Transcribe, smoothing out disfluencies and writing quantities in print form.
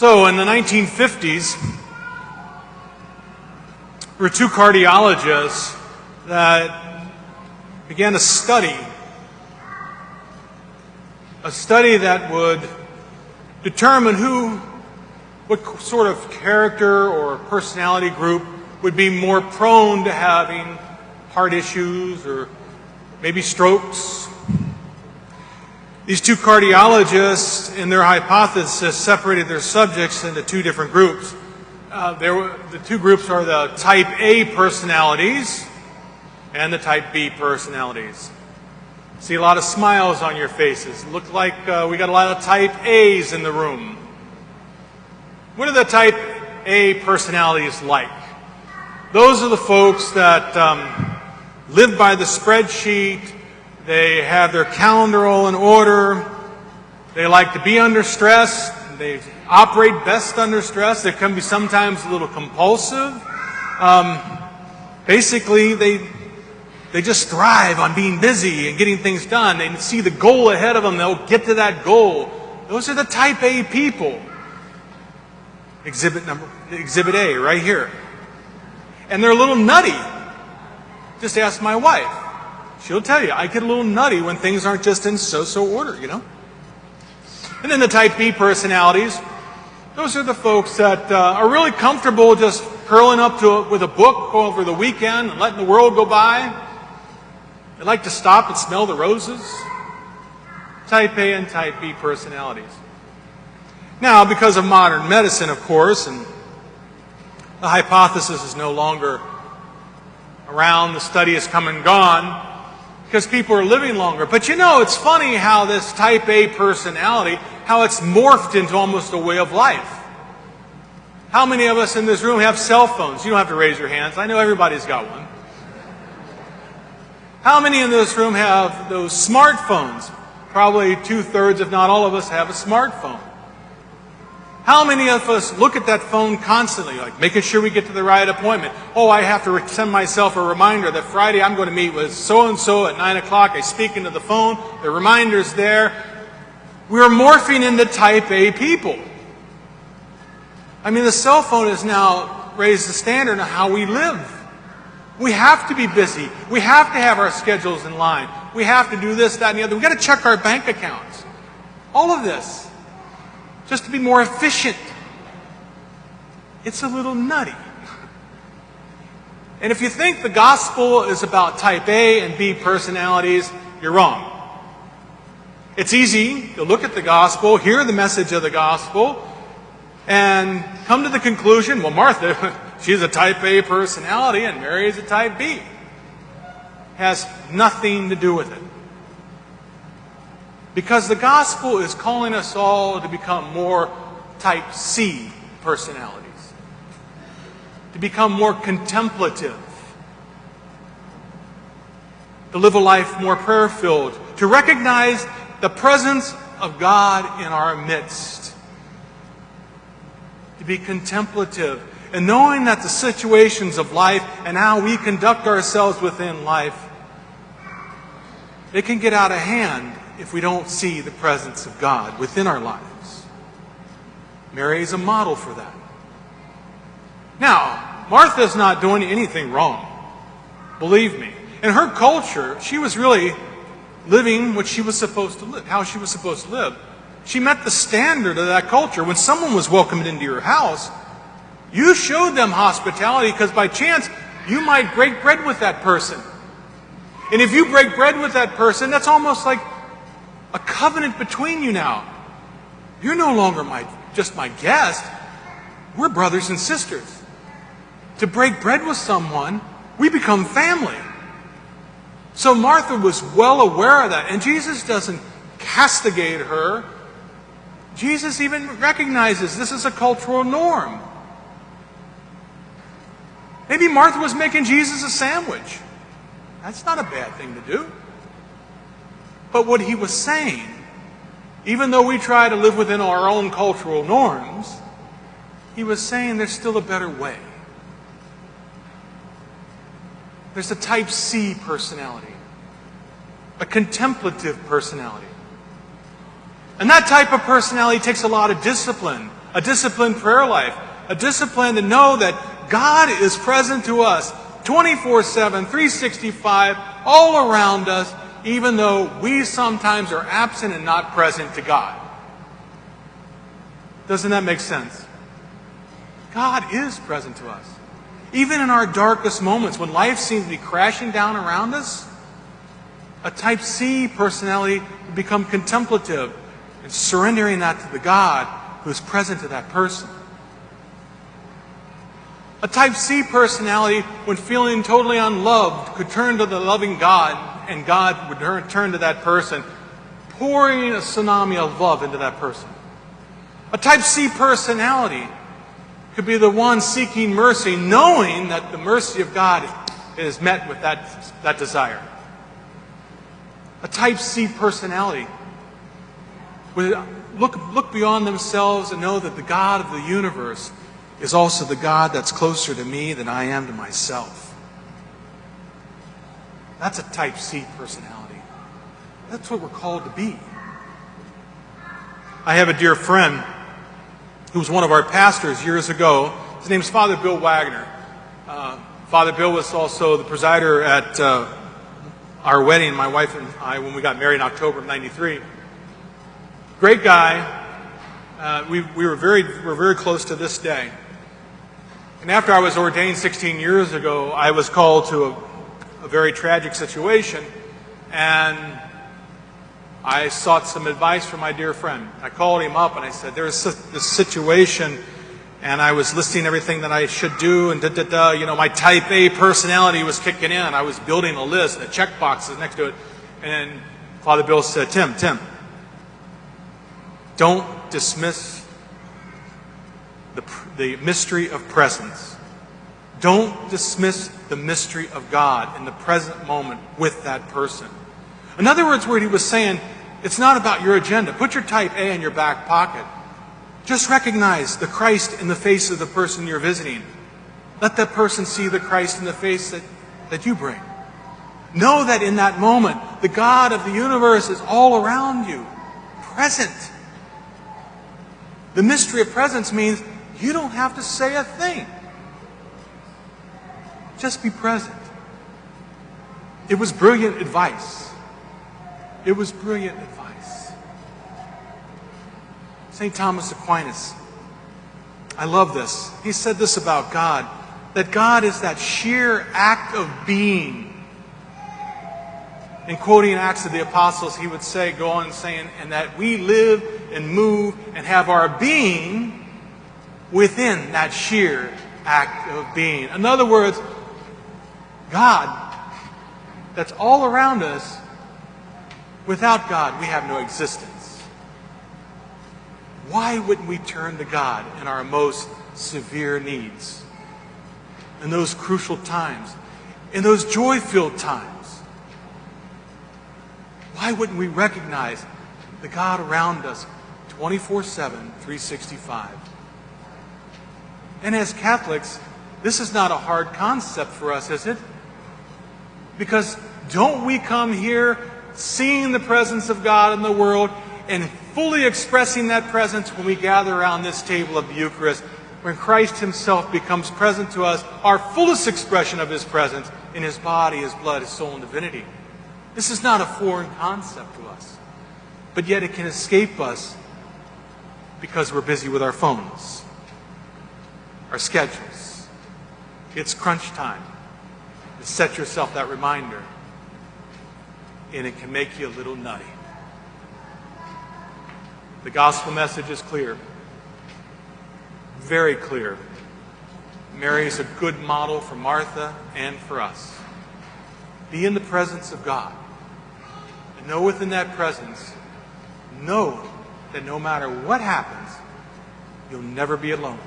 So in the 1950s, there were two cardiologists that began a study that would determine what sort of character or personality group would be more prone to having heart issues or maybe strokes. These two cardiologists, in their hypothesis, separated their subjects into two different groups. The two groups are the type A personalities and the type B personalities. See a lot of smiles on your faces. Look like we got a lot of type A's in the room. What are the type A personalities like? Those are the folks that live by the spreadsheet. They have their calendar all in order. They like to be under stress. They operate best under stress. They can be sometimes a little compulsive. Basically, they just thrive on being busy and getting things done. They see the goal ahead of them. They'll get to that goal. Those are the type A people. Exhibit A, right here. And they're a little nutty. Just ask my wife. She'll tell you, I get a little nutty when things aren't just in so-so order, you know? And then the type B personalities, those are the folks that are really comfortable just curling up with a book over the weekend and letting the world go by. They like to stop and smell the roses. Type A and type B personalities. Now, because of modern medicine, of course, and the hypothesis is no longer around, the study has come and gone, because people are living longer. But you know, it's funny how this type A personality, how it's morphed into almost a way of life. How many of us in this room have cell phones? You don't have to raise your hands. I know everybody's got one. How many in this room have those smartphones? Probably 2/3, if not all of us, have a smartphone. How many of us look at that phone constantly, like making sure we get to the right appointment? Oh, I have to send myself a reminder that Friday I'm going to meet with so-and-so at 9 o'clock. I speak into the phone. The reminder's there. We're morphing into type A people. I mean, the cell phone has now raised the standard of how we live. We have to be busy. We have to have our schedules in line. We have to do this, that, and the other. We've got to check our bank accounts. All of this. Just to be more efficient. It's a little nutty. And if you think the gospel is about type A and B personalities, you're wrong. It's easy to look at the gospel, hear the message of the gospel, and come to the conclusion, well, Martha, she's a type A personality and Mary is a type B. Has nothing to do with it. Because the gospel is calling us all to become more type C personalities. To become more contemplative. To live a life more prayer-filled. To recognize the presence of God in our midst. To be contemplative. And knowing that the situations of life and how we conduct ourselves within life, they can get out of hand if we don't see the presence of God within our lives. Mary is a model for that. Now, Martha's not doing anything wrong. Believe me. In her culture, she was really living what she was supposed to live, how she was supposed to live. She met the standard of that culture. When someone was welcomed into your house, you showed them hospitality because by chance, you might break bread with that person. And if you break bread with that person, that's almost like a covenant between you now. You're no longer just my guest. We're brothers and sisters. To break bread with someone, we become family. So Martha was well aware of that. And Jesus doesn't castigate her. Jesus even recognizes this is a cultural norm. Maybe Martha was making Jesus a sandwich. That's not a bad thing to do. But what he was saying, even though we try to live within our own cultural norms, he was saying there's still a better way. There's a type C personality, a contemplative personality. And that type of personality takes a lot of discipline, a disciplined prayer life, a discipline to know that God is present to us 24/7, 365, all around us, even though we sometimes are absent and not present to God. Doesn't that make sense? God is present to us. Even in our darkest moments, when life seems to be crashing down around us, a type C personality will become contemplative and surrendering that to the God who is present to that person. A type C personality, when feeling totally unloved, could turn to the loving God, and God would turn to that person, pouring a tsunami of love into that person. A type C personality could be the one seeking mercy, knowing that the mercy of God is met with that desire. A type C personality would look beyond themselves and know that the God of the universe is also the God that's closer to me than I am to myself. That's a type C personality. That's what we're called to be. I have a dear friend who was one of our pastors years ago. His name is Father Bill Wagner. Father Bill was also the presider at our wedding, my wife and I, when we got married in October of '93. Great guy. We're very close to this day. And after I was ordained 16 years ago, I was called to a very tragic situation, and I sought some advice from my dear friend. I called him up and I said, there's this situation, and I was listing everything that I should do, and my type A personality was kicking in. I was building a list, the check boxes next to it. And Father Bill said, Tim, don't dismiss the mystery of presence. Don't dismiss the mystery of God in the present moment with that person. In other words, what he was saying, it's not about your agenda. Put your type A in your back pocket. Just recognize the Christ in the face of the person you're visiting. Let that person see the Christ in the face that you bring. Know that in that moment, the God of the universe is all around you, present. The mystery of presence means you don't have to say a thing. Just be present. It was brilliant advice. It was brilliant advice. St. Thomas Aquinas, I love this. He said this about God, that God is that sheer act of being. In quoting Acts of the Apostles, he would go on saying, and that we live and move and have our being within that sheer act of being. In other words, God, that's all around us, without God, we have no existence. Why wouldn't we turn to God in our most severe needs? In those crucial times, in those joy-filled times? Why wouldn't we recognize the God around us 24/7, 365? And as Catholics, this is not a hard concept for us, is it? Because don't we come here seeing the presence of God in the world and fully expressing that presence when we gather around this table of the Eucharist, when Christ himself becomes present to us, our fullest expression of his presence in his body, his blood, his soul, and divinity. This is not a foreign concept to us, but yet it can escape us because we're busy with our phones, our schedules. It's crunch time. To set yourself that reminder, and it can make you a little nutty. The gospel message is clear, very clear. Mary is a good model for Martha and for us. Be in the presence of God. And know within that presence, know that no matter what happens, you'll never be alone.